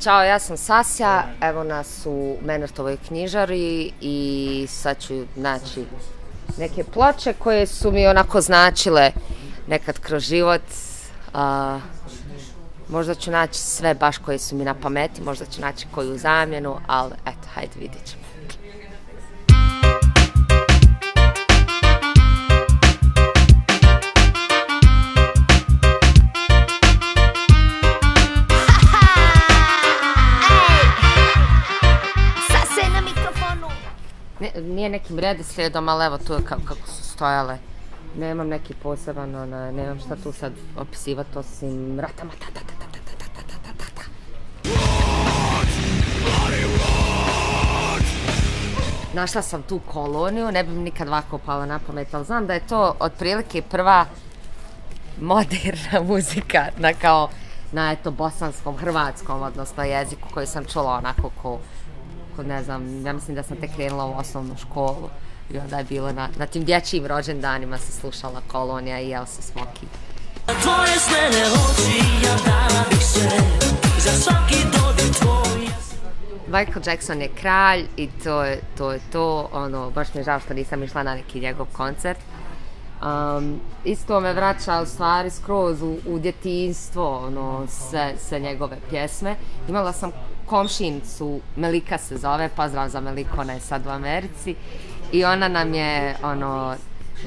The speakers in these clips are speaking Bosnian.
Ćao, ja sam Sasja, evo nas u Menartovoj knjižari i sad ću naći neke ploče koje su mi onako značile nekad kroz život. Možda ću naći sve baš koje su mi na pameti, možda ću naći koju zamjenu, ali eto, hajde vidit ćemo. Nije nekim redoslijedom, ali evo tu je kako su stojale. Nemam neki poseban, nemam šta tu sad opisivati osim ratama. Našla sam tu koloniju, ne bi mi nikad ovako palo na pamet, ali znam da je to otprilike prva moderna muzika na eto bosanskom, hrvatskom, odnosno jeziku koji sam čula onako ne znam, ja mislim da sam tek krenula u osnovnu školu i onda je bilo na tim dječjim rođendanima se slušala Kolonija i Jel se Smoki. Michael Jackson je kralj i to je to, baš mi je žao što nisam išla na neki njegov koncert. Isto me vraća u stvari skroz u djetinjstvo, sve njegove pjesme. Imala sam komšinicu, Melika se zove, pozdrav za Meliku, ona je sad u Americi, i ona nam je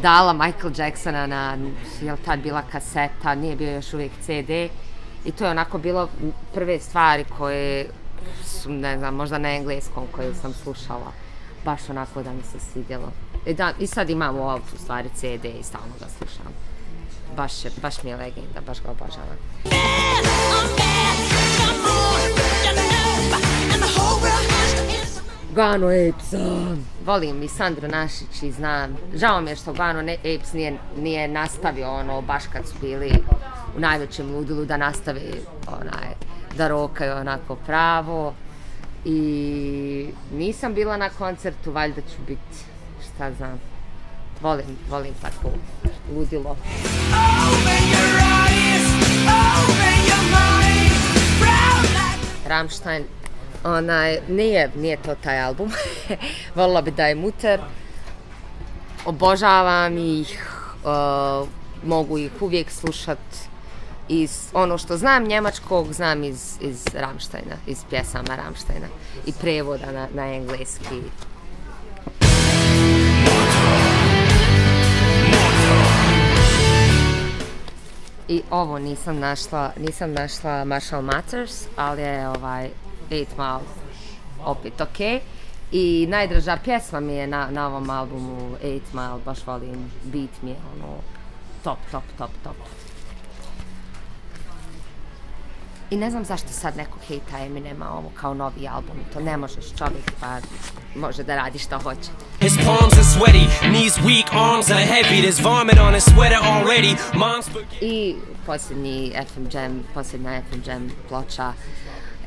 dala Michael Jacksona je li tad bila kaseta, nije bio još uvijek CD, i to je onako bilo prve stvari koje su, ne znam, možda na engleskom koje sam slušala, baš onako da mi se svidjelo. I sad imam u autu u stvari CD i stalno ga slušam. Baš mi je legenda, baš ga obožavam. Guano Apes, volim i Sandru Našić i znam. Žao mi je što Guano Apes nije nastavio baš kad su bili u najvećem ludilu da nastavi da rokaju onako pravo. I nisam bila na koncertu, valjda ću biti, šta znam. Volim tako ludilo. Rammstein, nije to taj album, volila bi da je Mutter, obožavam ih, mogu ih uvijek slušat, ono što znam njemačkog znam iz Rammsteina, iz pjesama Rammsteina i prevoda na engleski. I ovo nisam našla Marshall Mathers, ali je 8 Mile opet ok. I najdraža pjesma mi je na ovom albumu 8 Mile, baš volim, beat mi je top. I ne znam zašto sad neko hejta Eminema ovo kao novi album, to ne možeš, čovjek pa može da radi što hoće. I posljednja FM Jam ploča,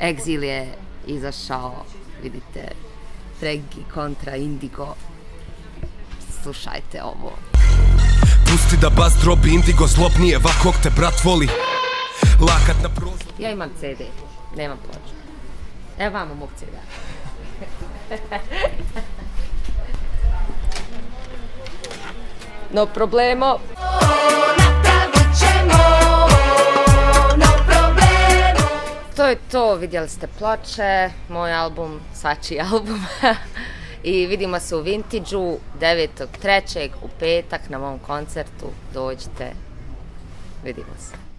Exil je izašao, vidite, Fregi kontra Indigo, slušajte ovo. Pusti da bas drobi Indigo, zlobnije vakog te brat voli. Ja imam CD, nemam ploču. Evo vamo mog CD-a. No problemo. To je to, vidjeli ste ploče, moj album, svačiji album. I vidimo se u Vintage-u 9.3. u petak na mom koncertu. Dođite, vidimo se.